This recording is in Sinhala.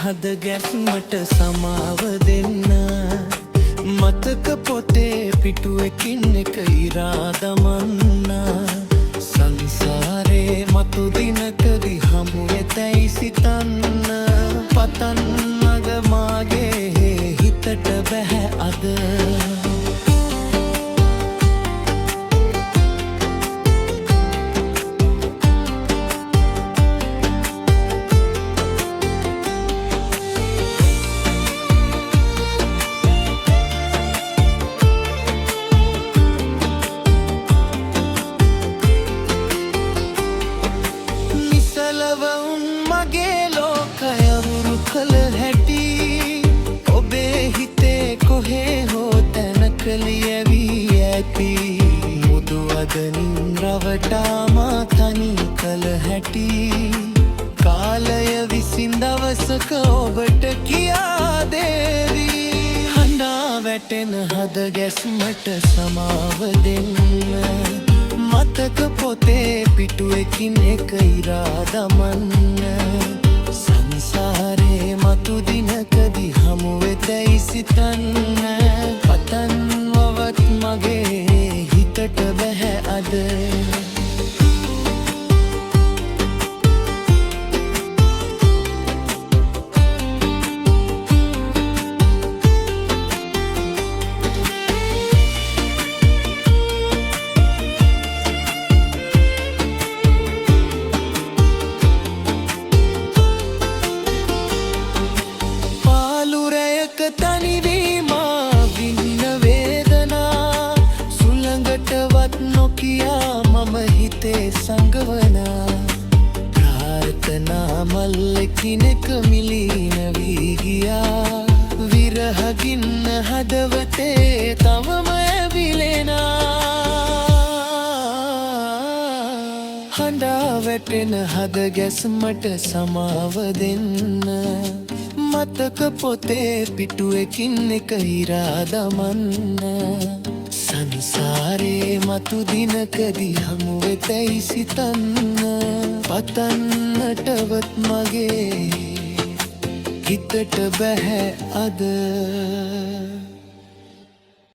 හද ගැස්මට සමාව දෙන්න මතක පොතේ පිටුවකින් එක ඉරා දමන්න සංසාරේ මතු දිනකදී හමු වෙතැයි සිතන්න පතන් මග මාගේ හිතට බැහැ අද මගේ ලෝකයවුරු කළ හැටි ඔබේ හිතේ කොහේ හෝ තැනක ලියවී ඇති මුදු අදනින් රවටාමා තනි කළ හැටි කාලය විසින් දවසක ඔබට කියා දේවි හඬා වැටෙන හද ගැස්මට සමාව දෙන්න මතක පොතේ පිටුවකින් එක ඉරා දමන්න සංසාරේ මතු දිනකදී හමු වෙතැයි සිතන්න පතන්වවත් මගේ හිතට බැහැ අද තනිවීමා වින්න වේදනා සුළඟටවත් නොකියා මම හිතේ සංගවනා ප්‍රාර්ථනා මල්ලකිනෙක මිලීන වී ගියා විරහගින්න හදවතේ තවම ඇවිලෙනා හඬා වැටෙන හද ගැස්මට සමාව දෙන්න මතක පොතේ පිටුවකින් එක ඉරා දමන්න සංසාරේ මතු දිනකදී හමු වෙතැයි සිතන්න පතන්නටවත් මගේ හිතට බැහැ අද